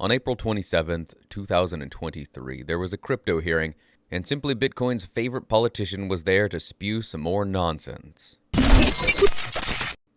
On April 27th, 2023, there was a crypto hearing, and Simply Bitcoin's favorite politician was there to spew some more nonsense.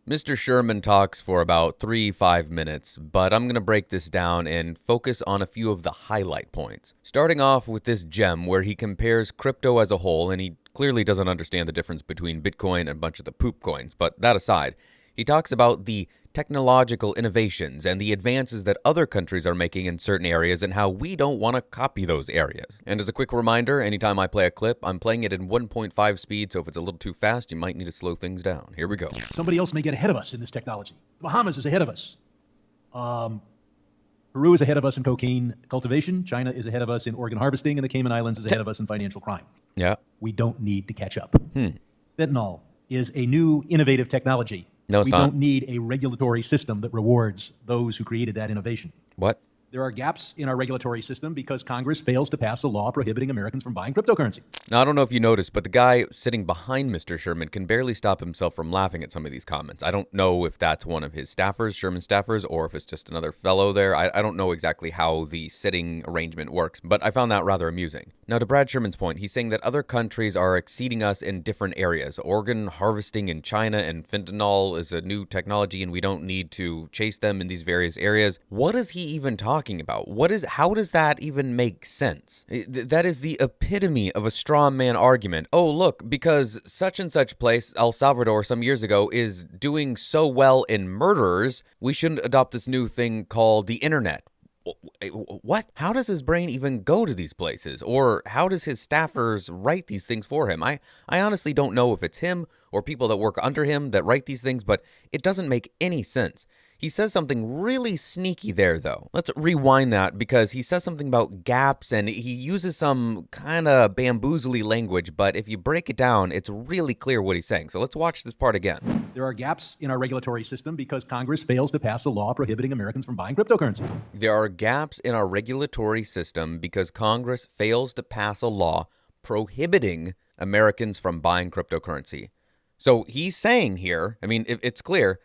Mr. Sherman talks for about 3-5 minutes, but I'm going to break this down and focus on a few of the highlight points. Starting off with this gem where he compares crypto as a whole, and he clearly doesn't understand the difference between Bitcoin and a bunch of the poop coins, but that aside, he talks about the technological innovations and the advances that other countries are making in certain areas and how we don't want to copy those areas. And as a quick reminder, anytime I play a clip, I'm playing it in 1.5 speed, so if it's a little too fast, you might need to slow things down. Here we go. Somebody else may get ahead of us in this technology. The Bahamas is ahead of us. Peru is ahead of us in cocaine cultivation. China is ahead of us in organ harvesting, and the Cayman Islands is ahead of us in financial crime. Yeah. We don't need to catch up. Fentanyl is a new innovative technology. No, it's we not. don't need a regulatory system that rewards those who created that innovation. What? There are gaps in our regulatory system because Congress fails to pass a law prohibiting Americans from buying cryptocurrency. Now, I don't know if you noticed, but the guy sitting behind Mr. Sherman can barely stop himself from laughing at some of these comments. I don't know if that's one of his staffers, Sherman staffers, or if it's just another fellow there. I don't know exactly how the sitting arrangement works, but I found that rather amusing. Now, to Brad Sherman's point, he's saying that other countries are exceeding us in different areas. Organ harvesting in China and fentanyl is a new technology, and we don't need to chase them in these various areas. What is he even talking about? How does that even make sense? That is the epitome of a straw man argument. Oh, look, because such and such place, El Salvador, some years ago, is doing so well in murderers, we shouldn't adopt this new thing called the internet. What? How does his brain even go to these places? Or how does his staffers write these things for him? I honestly don't know if it's him or people that work under him that write these things, but it doesn't make any sense. He says something really sneaky there, though. Let's rewind that because he says something about gaps and he uses some kind of bamboozly language, but if you break it down, it's really clear what he's saying. So let's watch this part again. There are gaps in our regulatory system because Congress fails to pass a law prohibiting Americans from buying cryptocurrency. There are gaps in our regulatory system because Congress fails to pass a law prohibiting Americans from buying cryptocurrency. So he's saying here, I mean, it's clear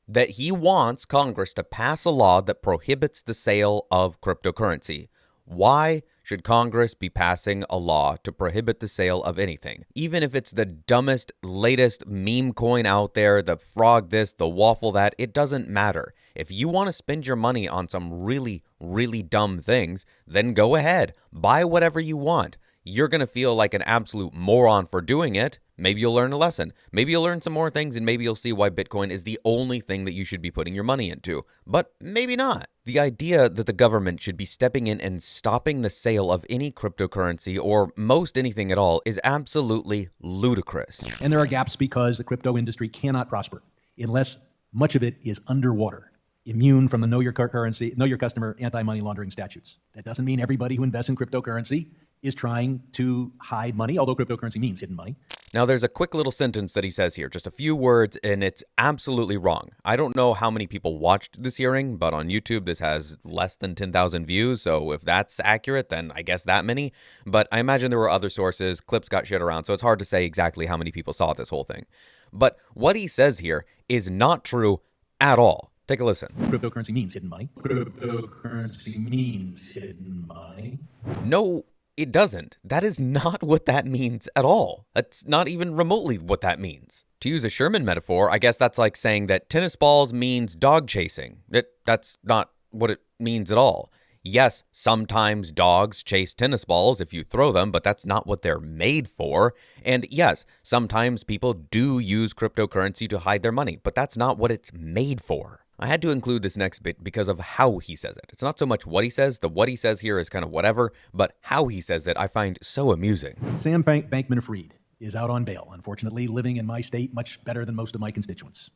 that he wants Congress to pass a law that prohibits the sale of cryptocurrency. Why should Congress be passing a law to prohibit the sale of anything? Even if it's the dumbest, latest meme coin out there, the frog this, the waffle that, it doesn't matter. If you want to spend your money on some really, really dumb things, then go ahead. Buy whatever you want. You're going to feel like an absolute moron for doing it. Maybe you'll learn a lesson. Maybe you'll learn some more things, and maybe you'll see why Bitcoin is the only thing that you should be putting your money into. But maybe not. The idea that the government should be stepping in and stopping the sale of any cryptocurrency or most anything at all is absolutely ludicrous. And there are gaps because the crypto industry cannot prosper unless much of it is underwater, immune from the know your customer, anti-money laundering statutes. That doesn't mean everybody who invests in cryptocurrency is trying to hide money, although cryptocurrency means hidden money. Now, there's a quick little sentence that he says here, just a few words, and it's absolutely wrong. I don't know how many people watched this hearing, but on YouTube, this has less than 10,000 views, so if that's accurate, then I guess that many. But I imagine there were other sources, clips got shared around, so it's hard to say exactly how many people saw this whole thing. But what he says here is not true at all. Take a listen. Cryptocurrency means hidden money. Cryptocurrency means hidden money. No, it doesn't. That is not what that means at all. That's not even remotely what that means. To use a Sherman metaphor, I guess that's like saying that tennis balls means dog chasing. That's not what it means at all. Yes, sometimes dogs chase tennis balls if you throw them, but that's not what they're made for. And yes, sometimes people do use cryptocurrency to hide their money, but that's not what it's made for. I had to include this next bit because of how he says it. It's not so much what he says. The what he says here is kind of whatever, but how he says it I find so amusing. Sam Bankman-Fried is out on bail, unfortunately, living in my state much better than most of my constituents.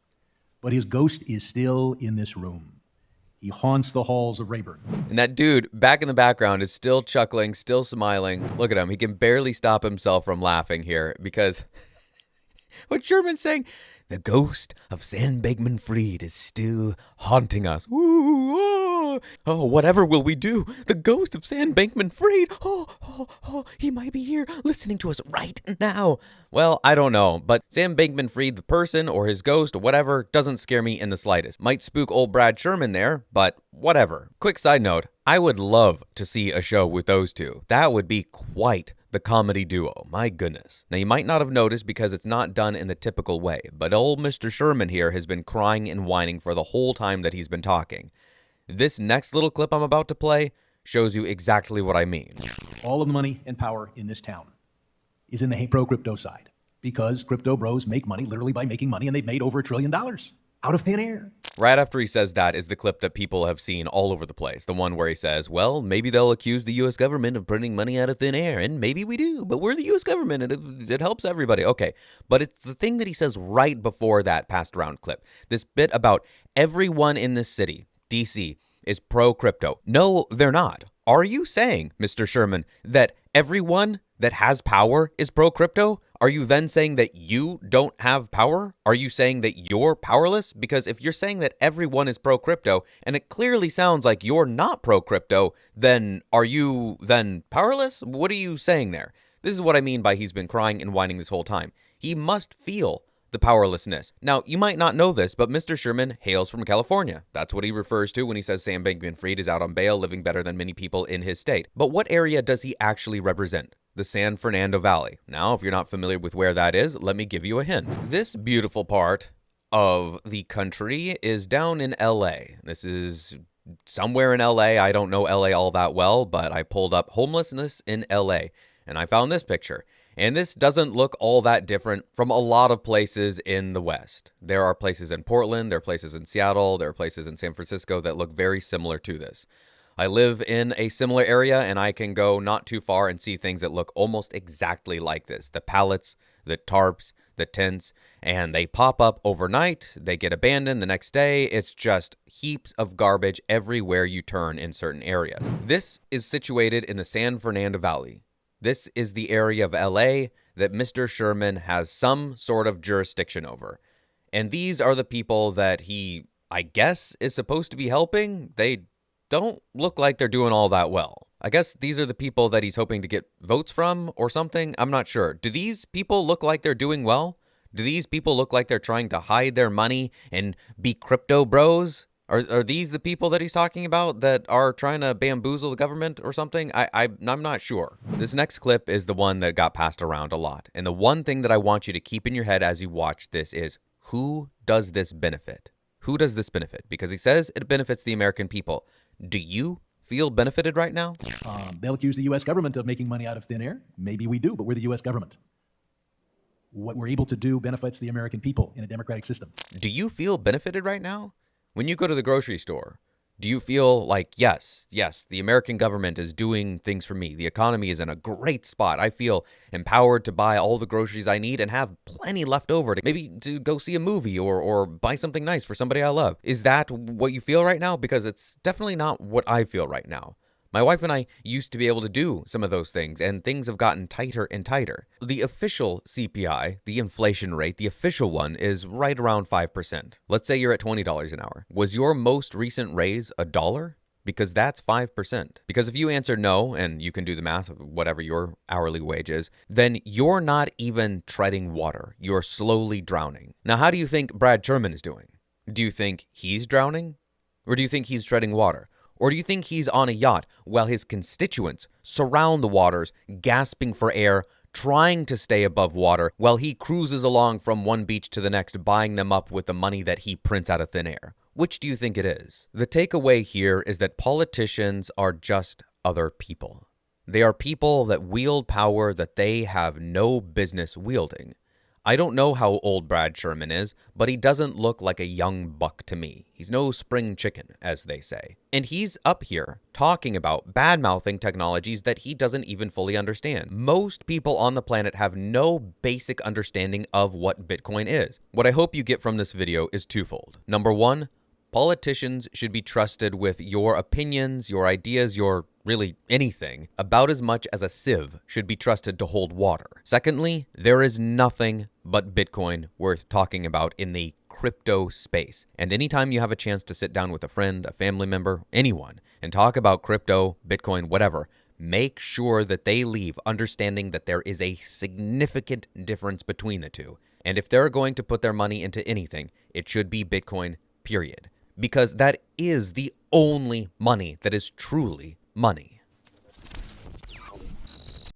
But his ghost is still in this room. He haunts the halls of Rayburn. And that dude back in the background is still chuckling, still smiling. Look at him. He can barely stop himself from laughing here because what Sherman's saying, The ghost of Sam Bankman-Fried is still haunting us. Ooh, oh, whatever will we do? The ghost of Sam Bankman-Fried. He might be here listening to us right now. Well, I don't know, but Sam Bankman-Fried, the person or his ghost or whatever, doesn't scare me in the slightest. Might spook old Brad Sherman there, but whatever. Quick side note, I would love to see a show with those two. That would be quite the comedy duo. My goodness. Now, you might not have noticed because it's not done in the typical way, but old Mr. Sherman here has been crying and whining for the whole time that he's been talking. This next little clip I'm about to play shows you exactly what I mean. All of the money and power in this town is in the pro-crypto side because crypto bros make money literally by making money, and they've made over $1 trillion out of thin air. Right after he says that is the clip that people have seen all over the place. The one where he says, well, maybe they'll accuse the U.S. government of printing money out of thin air. And maybe we do, but we're the U.S. government and it helps everybody. Okay, but it's the thing that he says right before that passed around clip. This bit about everyone in this city, D.C., is pro-crypto. No, they're not. Are you saying, Mr. Sherman, that everyone that has power is pro-crypto? Are you then saying that you don't have power? Are you saying that you're powerless? Because if you're saying that everyone is pro-crypto, and it clearly sounds like you're not pro-crypto, then are you then powerless? What are you saying there? This is what I mean by he's been crying and whining this whole time. He must feel the powerlessness. Now, you might not know this, but Mr. Sherman hails from California. That's what he refers to when he says Sam Bankman-Fried is out on bail, living better than many people in his state. But what area does he actually represent? The San Fernando Valley. Now, if you're not familiar with where that is, let me give you a hint. This beautiful part of the country is down in LA. This is somewhere in LA. I don't know LA all that well, but I pulled up homelessness in LA and I found this picture. And this doesn't look all that different from a lot of places in the West. There are places in Portland, there are places in Seattle, there are places in San Francisco that look very similar to this. I live in a similar area and I can go not too far and see things that look almost exactly like this. The pallets, the tarps, the tents, and they pop up overnight, they get abandoned the next day. It's just heaps of garbage everywhere you turn in certain areas. This is situated in the San Fernando Valley. This is the area of LA that Mr. Sherman has some sort of jurisdiction over. And these are the people that he, I guess, is supposed to be helping. They don't look like they're doing all that well. I guess these are the people that he's hoping to get votes from or something. I'm not sure. Do these people look like they're doing well? Do these people look like they're trying to hide their money and be crypto bros? Are these the people that he's talking about that are trying to bamboozle the government or something? I'm not sure. This next clip is the one that got passed around a lot. And the one thing that I want you to keep in your head as you watch this is, who does this benefit? Who does this benefit? Because he says it benefits the American people. Do you feel benefited right now? They'll accuse the U.S. government of making money out of thin air. Maybe we do, but we're the U.S. government. What we're able to do benefits the American people in a democratic system. Do you feel benefited right now? When you go to the grocery store, do you feel like, yes, the American government is doing things for me. The economy is in a great spot. I feel empowered to buy all the groceries I need and have plenty left over to maybe to go see a movie or buy something nice for somebody I love. Is that what you feel right now? Because it's definitely not what I feel right now. My wife and I used to be able to do some of those things, and things have gotten tighter and tighter. The official CPI, the inflation rate, the official one is right around 5%. Let's say you're at $20 an hour. Was your most recent raise $1? Because that's 5%. Because if you answer no, and you can do the math of whatever your hourly wage is, then you're not even treading water. You're slowly drowning. Now, how do you think Brad Sherman is doing? Do you think he's drowning? Or do you think he's treading water? Or do you think he's on a yacht while his constituents surround the waters, gasping for air, trying to stay above water, while he cruises along from one beach to the next, buying them up with the money that he prints out of thin air? Which do you think it is? The takeaway here is that politicians are just other people. They are people that wield power that they have no business wielding. I don't know how old Brad Sherman is, but he doesn't look like a young buck to me. He's no spring chicken, as they say. And he's up here talking about bad-mouthing technologies that he doesn't even fully understand. Most people on the planet have no basic understanding of what Bitcoin is. What I hope you get from this video is twofold. Number one, politicians should be trusted with your opinions, your ideas, your really anything, about as much as a sieve should be trusted to hold water. Secondly, there is nothing but Bitcoin worth talking about in the crypto space. And anytime you have a chance to sit down with a friend, a family member, anyone, and talk about crypto, Bitcoin, whatever, make sure that they leave understanding that there is a significant difference between the two. And if they're going to put their money into anything, it should be Bitcoin, period. Because that is the only money that is truly money.